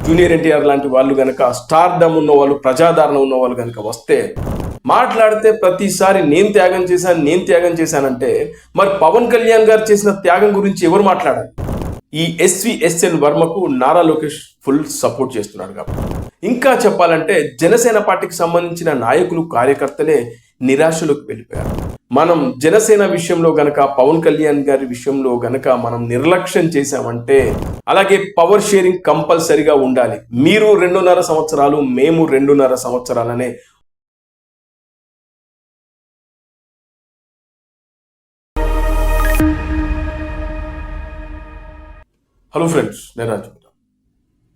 Junior NTR లాంటి వాళ్ళు గనక, స్టార్డమ్ ఉన్న వాళ్ళు, ప్రజాదరణ ఉన్న వాళ్ళు గనక వస్తే మాట్లాడితే ప్రతిసారి నేను త్యాగం చేశానంటే మరి పవన్ కళ్యాణ్ గారు చేసిన త్యాగం గురించి ఎవరు మాట్లాడాలి? ఈ ఎస్విఎస్ఎన్ వర్మకు నారా లోకేష్ ఫుల్ సపోర్ట్ చేస్తున్నాడు కాబట్టి. ఇంకా చెప్పాలంటే జనసేన పార్టీకి సంబంధించిన నాయకులు, కార్యకర్తలే నిరాశలోకి వెళ్ళిపోయారు. మనం జనసేన విషయంలో గనక, పవన్ కళ్యాణ్ గారి విషయంలో గనక మనం నిర్లక్ష్యం చేశామంటే, అలాగే పవర్ షేరింగ్ కంపల్సరిగా ఉండాలి. మీరు 2.5 సంవత్సరాలు, మేము 2.5 సంవత్సరాలనే హలో ఫ్రెండ్స్, నేను రాజు.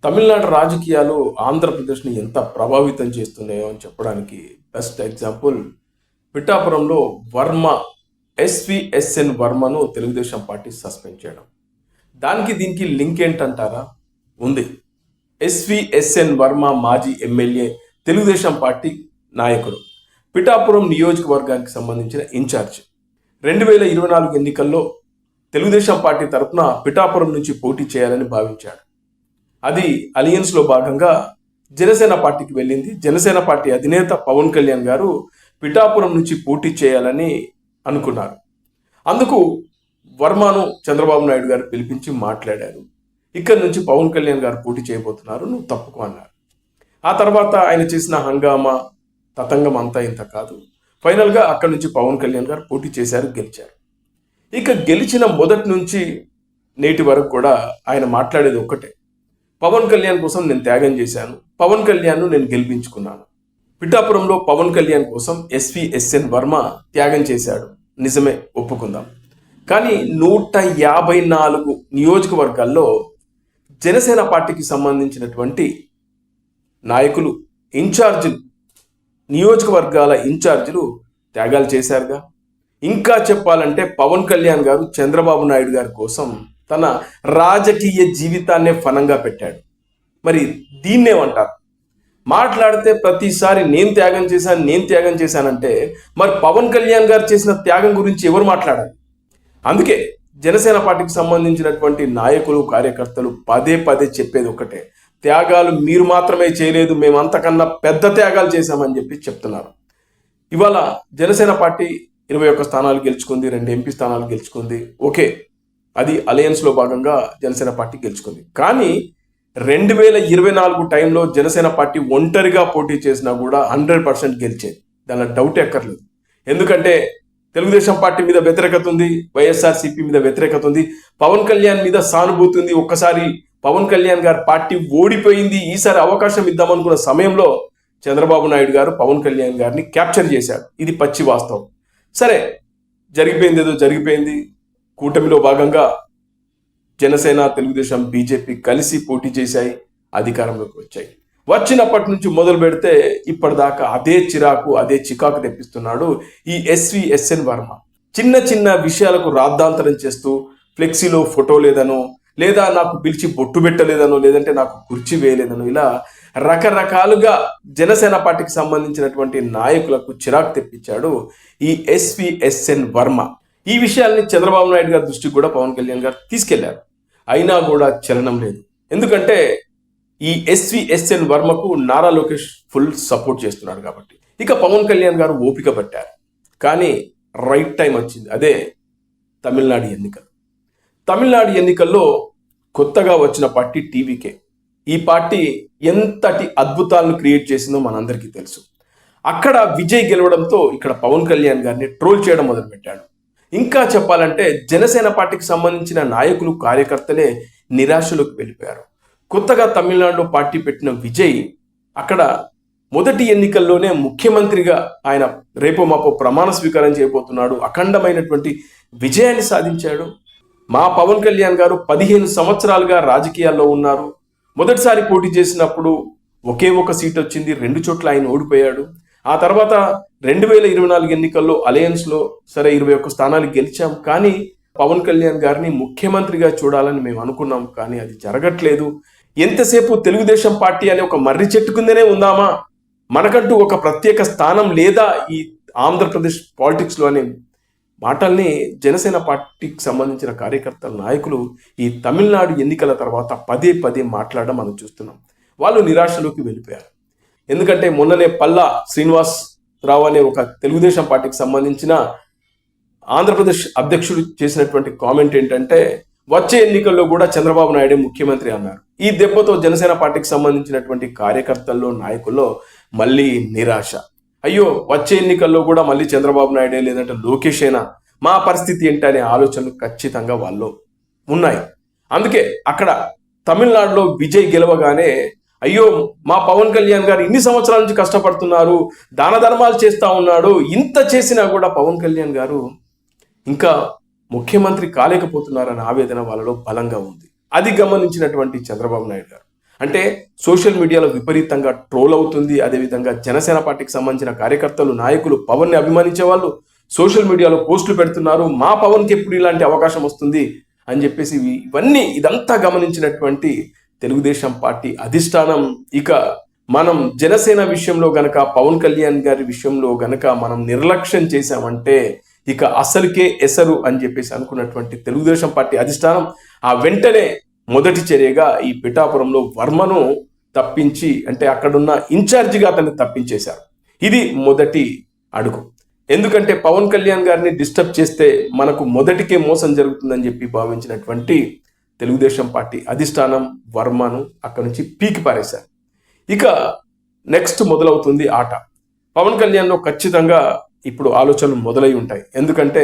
తమిళనాడు రాజకీయాలు ఆంధ్రప్రదేశ్ని ఎంత ప్రభావితం చేస్తున్నాయో అని చెప్పడానికి బెస్ట్ ఎగ్జాంపుల్ పిఠాపురంలో ఎస్విఎస్ఎన్ వర్మను తెలుగుదేశం పార్టీ సస్పెండ్ చేయడం. దానికి దీనికి లింక్ ఏంటంటారా? ఉంది. ఎస్విఎస్ఎన్ వర్మ మాజీ ఎమ్మెల్యే, తెలుగుదేశం పార్టీ నాయకుడు, పిఠాపురం నియోజకవర్గానికి సంబంధించిన ఇన్ఛార్జ్. 2024 ఎన్నికల్లో తెలుగుదేశం పార్టీ తరఫున పిఠాపురం నుంచి పోటీ చేయాలని భావించాడు. అది అలియన్స్లో భాగంగా జనసేన పార్టీకి వెళ్ళింది. జనసేన పార్టీ అధినేత పవన్ కళ్యాణ్ గారు పిఠాపురం నుంచి పోటీ చేయాలని అనుకున్నారు. అందుకు వర్మను చంద్రబాబు నాయుడు గారు పిలిపించి మాట్లాడారు. ఇక్కడి నుంచి పవన్ కళ్యాణ్ గారు పోటీ చేయబోతున్నారు, నువ్వు తప్పుకో అన్నారు. ఆ తర్వాత ఆయన చేసిన హంగామా, తతంగం అంతా ఇంత కాదు. ఫైనల్గా అక్కడి నుంచి పవన్ కళ్యాణ్ గారు పోటీ చేశారు, గెలిచారు. ఇక గెలిచిన మొదటి నుంచి నేటి వరకు కూడా ఆయన మాట్లాడేది ఒక్కటే, పవన్ కళ్యాణ్ కోసం నేను త్యాగం చేశాను, పవన్ కళ్యాణ్ను నేను గెలిపించుకున్నాను. పిఠాపురంలో పవన్ కళ్యాణ్ కోసం ఎస్విఎస్ఎన్ వర్మ త్యాగం చేశాడు, నిజమే, ఒప్పుకుందాం. కానీ 154 నియోజకవర్గాల్లో జనసేన పార్టీకి సంబంధించినటువంటి నాయకులు, ఇన్ఛార్జీలు, నియోజకవర్గాల ఇన్ఛార్జీలు త్యాగాలు చేశారుగా. ఇంకా చెప్పాలంటే పవన్ కళ్యాణ్ గారు చంద్రబాబు నాయుడు గారి కోసం తన రాజకీయ జీవితాన్నే ఫనంగా పెట్టాడు. మరి దీన్నేమంటారు? మాట్లాడితే ప్రతిసారి నేను త్యాగం చేశానంటే మరి పవన్ కళ్యాణ్ గారు చేసిన త్యాగం గురించి ఎవరు మాట్లాడాలి? అందుకే జనసేన పార్టీకి సంబంధించినటువంటి నాయకులు, కార్యకర్తలు పదే పదే చెప్పేది ఒకటే, త్యాగాలు మీరు మాత్రమే చేయలేదు, మేము అంతకన్నా పెద్ద త్యాగాలు చేశామని చెప్పి చెప్తున్నారు. ఇవాళ జనసేన పార్టీ 21 స్థానాలు గెలుచుకుంది, 2 ఎంపీ స్థానాలు గెలుచుకుంది. ఓకే, అది అలయన్స్లో భాగంగా జనసేన పార్టీ గెలుచుకుంది. కానీ 2024 టైంలో జనసేన పార్టీ ఒంటరిగా పోటీ చేసినా కూడా 100% గెలిచేది, దానిలో డౌట్ ఎక్కర్లేదు. ఎందుకంటే తెలుగుదేశం పార్టీ మీద వ్యతిరేకత ఉంది, వైఎస్ఆర్సీపీ మీద వ్యతిరేకత ఉంది, పవన్ కళ్యాణ్ మీద సానుభూతి ఉంది. ఒక్కసారి పవన్ కళ్యాణ్ గారి పార్టీ ఓడిపోయింది, ఈసారి అవకాశం ఇద్దామనుకున్న సమయంలో చంద్రబాబు నాయుడు గారు పవన్ కళ్యాణ్ గారిని క్యాప్చర్ చేశాడు. ఇది పచ్చి వాస్తవం. సరే, జరిగిపోయింది, ఏదో జరిగిపోయింది. కూటమిలో భాగంగా జనసేన, తెలుగుదేశం, బీజేపీ కలిసి పోటీ చేశాయి, అధికారంలోకి వచ్చాయి. వచ్చినప్పటి నుంచి మొదలు పెడితే ఇప్పటిదాకా అదే చిరాకు, అదే చికాకు తెప్పిస్తున్నాడు ఈ ఎస్విఎస్ఎన్ వర్మ. చిన్న చిన్న విషయాలకు రాద్ధాంతరం చేస్తూ ఫ్లెక్సీలో ఫోటో లేదనో, లేదా నాకు పిలిచి బొట్టు పెట్టలేదనో, లేదంటే నాకు కుర్చీ వేయలేదనో, ఇలా రకరకాలుగా జనసేన పార్టీకి సంబంధించినటువంటి నాయకులకు చిరాకు తెప్పించాడు ఈ ఎస్విఎస్ఎన్ వర్మ. ఈ విషయాల్ని చంద్రబాబు నాయుడు గారి దృష్టికి కూడా పవన్ కళ్యాణ్ గారు తీసుకెళ్లారు. అయినా కూడా చలనం లేదు. ఎందుకంటే ఈ ఎస్విఎస్ఎన్ వర్మకు నారా లోకేష్ ఫుల్ సపోర్ట్ చేస్తున్నాడు కాబట్టి. ఇక పవన్ కళ్యాణ్ గారు ఓపిక పట్టారు. కానీ రైట్ టైం వచ్చింది, అదే తమిళనాడు ఎన్నికలు. తమిళనాడు ఎన్నికల్లో కొత్తగా వచ్చిన పార్టీ టీవీకే. ఈ పార్టీ ఎంతటి అద్భుతాలను క్రియేట్ చేసిందో మనందరికీ తెలుసు. అక్కడ విజయ్ గెలవడంతో ఇక్కడ పవన్ కళ్యాణ్ గారిని ట్రోల్ చేయడం మొదలుపెట్టాడు. ఇంకా చెప్పాలంటే జనసేన పార్టీకి సంబంధించిన నాయకులు, కార్యకర్తలే నిరాశలోకి వెళ్ళిపోయారు. కొత్తగా తమిళనాడులో పార్టీ పెట్టిన విజయ్ అక్కడ మొదటి ఎన్నికల్లోనే ముఖ్యమంత్రిగా ఆయన రేపో మాపో ప్రమాణ స్వీకారం చేయబోతున్నాడు. అఖండమైనటువంటి విజయాన్ని సాధించాడు. మా పవన్ కళ్యాణ్ గారు 15 సంవత్సరాలుగా రాజకీయాల్లో ఉన్నారు. మొదటిసారి పోటీ చేసినప్పుడు ఒకే ఒక సీట్ వచ్చింది, 2 చోట్ల ఆయన ఓడిపోయాడు. ఆ తర్వాత 2024 ఎన్నికల్లో అలయన్స్లో సరే 21 స్థానాలు గెలిచాం. కానీ పవన్ కళ్యాణ్ గారిని ముఖ్యమంత్రిగా చూడాలని మేము అనుకున్నాం, కానీ అది జరగట్లేదు. ఎంతసేపు తెలుగుదేశం పార్టీ అనే ఒక మర్రి చెట్టు కిందనే ఉందామా, మనకంటూ ఒక ప్రత్యేక స్థానం లేదా ఈ ఆంధ్రప్రదేశ్ పాలిటిక్స్లో అనే మాటల్ని జనసేన పార్టీకి సంబంధించిన కార్యకర్తల, నాయకులు ఈ తమిళనాడు ఎన్నికల తర్వాత పదే పదే మాట్లాడడం మనం చూస్తున్నాం. వాళ్ళు నిరాశలోకి వెళ్ళిపోయారు. ఎందుకంటే మొన్ననే పల్లా శ్రీనివాస్ రావు అనే ఒక తెలుగుదేశం పార్టీకి సంబంధించిన ఆంధ్రప్రదేశ్ అధ్యక్షుడు చేసినటువంటి కామెంట్ ఏంటంటే, వచ్చే ఎన్నికల్లో కూడా చంద్రబాబు నాయుడే ముఖ్యమంత్రి అన్నారు. ఈ దెబ్బతో జనసేన పార్టీకి సంబంధించినటువంటి కార్యకర్తల్లో, నాయకుల్లో మళ్ళీ నిరాశ. అయ్యో, వచ్చే ఎన్నికల్లో కూడా మళ్ళీ చంద్రబాబు నాయుడే లేదంటే లోకేష్ అయినా మా పరిస్థితి ఏంటి అనే ఆలోచనలు ఖచ్చితంగా వాళ్ళు ఉన్నాయి. అందుకే అక్కడ తమిళనాడులో విజయ్ గెలవగానే, అయ్యో మా పవన్ కళ్యాణ్ గారు ఇన్ని సంవత్సరాల నుంచి కష్టపడుతున్నారు, దాన ధర్మాలు చేస్తా ఉన్నాడు, ఇంత చేసినా కూడా పవన్ కళ్యాణ్ గారు ఇంకా ముఖ్యమంత్రి కాలేకపోతున్నారన్న ఆవేదన వాళ్ళలో బలంగా ఉంది. అది గమనించినటువంటి చంద్రబాబు నాయుడు గారు, అంటే సోషల్ మీడియాలో విపరీతంగా ట్రోల్ అవుతుంది. అదేవిధంగా జనసేన పార్టీకి సంబంధించిన కార్యకర్తలు, నాయకులు, పవన్ని అభిమానించే వాళ్ళు సోషల్ మీడియాలో పోస్టులు పెడుతున్నారు, మా పవన్కి ఎప్పుడు ఇలాంటి అవకాశం వస్తుంది అని చెప్పేసి. ఇదంతా గమనించినటువంటి తెలుగుదేశం పార్టీ అధిష్టానం, ఇక మనం జనసేన విషయంలో గనక, పవన్ కళ్యాణ్ గారి విషయంలో గనక మనం నిర్లక్ష్యం చేశామంటే ఇక అసలుకే ఎసరు అని చెప్పేసి అనుకున్నటువంటి తెలుగుదేశం పార్టీ అధిష్టానం ఆ వెంటనే మొదటి చర్యగా ఈ పిఠాపురంలో వర్మను తప్పించి, అంటే అక్కడున్న ఇన్ఛార్జిగా అతన్ని తప్పించేశారు. ఇది మొదటి అడుగు. ఎందుకంటే పవన్ కళ్యాణ్ గారిని డిస్టర్బ్ చేస్తే మనకు మొదటికే మోసం జరుగుతుందని చెప్పి భావించినటువంటి తెలుగుదేశం పార్టీ అధిష్టానం వర్మను అక్కడి నుంచి పీకి పారేశారు. ఇక నెక్స్ట్ మొదలవుతుంది ఆట. పవన్ కళ్యాణ్లో ఖచ్చితంగా ఇప్పుడు ఆలోచనలు మొదలై ఉంటాయి. ఎందుకంటే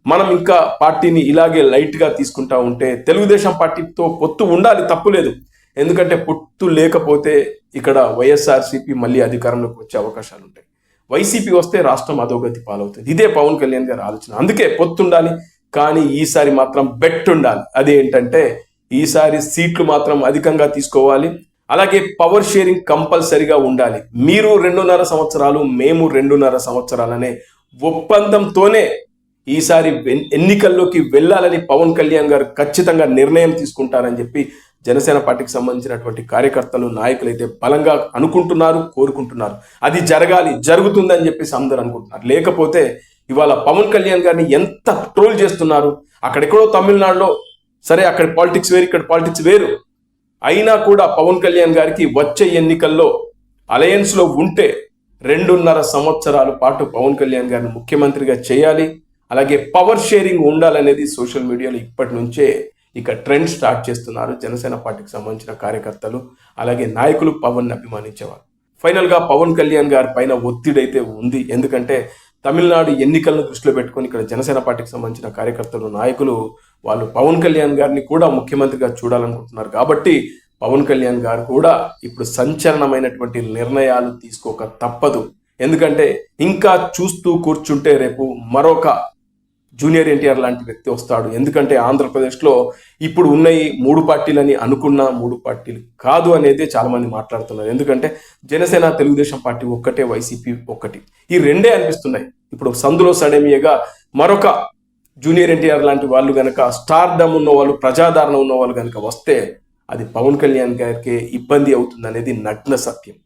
మనం ఇంకా పార్టీని ఇలాగే లైట్గా తీసుకుంటా ఉంటే, తెలుగుదేశం పార్టీతో పొత్తు ఉండాలి, తప్పులేదు. ఎందుకంటే పొత్తు లేకపోతే ఇక్కడ వైఎస్ఆర్సీపీ మళ్ళీ అధికారంలోకి వచ్చే అవకాశాలు ఉంటాయి. వైసీపీ వస్తే రాష్ట్రం అధోగతి పాలవుతుంది. ఇదే పవన్ కళ్యాణ్ గారి ఆలోచన. అందుకే పొత్తు ఉండాలి, కానీ ఈసారి మాత్రం బెట్ ఉండాలి. అదేంటంటే ఈసారి సీట్లు మాత్రం అధికంగా తీసుకోవాలి. అలాగే పవర్ షేరింగ్ కంపల్సరిగా ఉండాలి. మీరు 2.5 సంవత్సరాలు, మేము 2.5 సంవత్సరాలనే ఒప్పందంతోనే ఈసారి ఎన్నికల్లోకి వెళ్ళాలని పవన్ కళ్యాణ్ గారు ఖచ్చితంగా నిర్ణయం తీసుకుంటారని చెప్పి జనసేన పార్టీకి సంబంధించినటువంటి కార్యకర్తలు, నాయకులు అయితే బలంగా అనుకుంటున్నారు, కోరుకుంటున్నారు. అది జరగాలి, జరుగుతుందని చెప్పేసి అందరూ అనుకుంటున్నారు. లేకపోతే ఇవాళ పవన్ కళ్యాణ్ గారిని ఎంత ట్రోల్ చేస్తున్నారు. అక్కడెక్కడో తమిళనాడులో, సరే అక్కడ పాలిటిక్స్ వేరు, ఇక్కడ పాలిటిక్స్ వేరు, అయినా కూడా పవన్ కళ్యాణ్ గారికి వచ్చే ఎన్నికల్లో అలయన్స్లో ఉంటే 2.5 సంవత్సరాల పాటు పవన్ కళ్యాణ్ గారిని ముఖ్యమంత్రిగా చేయాలి. అలాగే పవర్ షేరింగ్ ఉండాలనేది సోషల్ మీడియాలో ఇప్పటి నుంచే ఇక ట్రెండ్ స్టార్ట్ చేస్తున్నారు జనసేన పార్టీకి సంబంధించిన కార్యకర్తలు, అలాగే నాయకులు, పవన్ అభిమానించేవారు. ఫైనల్గా పవన్ కళ్యాణ్ గారి పైన ఒత్తిడి అయితే ఉంది. ఎందుకంటే తమిళనాడు ఎన్నికలను దృష్టిలో పెట్టుకొని ఇక్కడ జనసేన పార్టీకి సంబంధించిన కార్యకర్తలు, నాయకులు వాళ్ళు పవన్ కళ్యాణ్ గారిని కూడా ముఖ్యమంత్రిగా చూడాలనుకుంటున్నారు. కాబట్టి పవన్ కళ్యాణ్ గారు కూడా ఇప్పుడు సంచలనమైనటువంటి నిర్ణయాలు తీసుకోక తప్పదు. ఎందుకంటే ఇంకా చూస్తూ కూర్చుంటే రేపు మరొక జూనియర్ ఎన్టీఆర్ లాంటి వ్యక్తి వస్తాడు. ఎందుకంటే ఆంధ్రప్రదేశ్లో ఇప్పుడు ఉన్నాయి 3 పార్టీలని అనుకున్న 3 పార్టీలు కాదు అనేది చాలా మంది మాట్లాడుతున్నారు. ఎందుకంటే జనసేన, తెలుగుదేశం పార్టీ ఒక్కటే, వైసీపీ ఒక్కటి, ఈ రెండే అనిపిస్తున్నాయి. ఇప్పుడు సందులో సడేమియగా మరొక జూనియర్ ఎన్టీఆర్ లాంటి వాళ్ళు గనక, స్టార్డమ్ ఉన్న వాళ్ళు, ప్రజాదరణ ఉన్న వాళ్ళు గనక వస్తే అది పవన్ కళ్యాణ్ గారికి ఇబ్బంది అవుతుంది అనేది నగ్న సత్యం.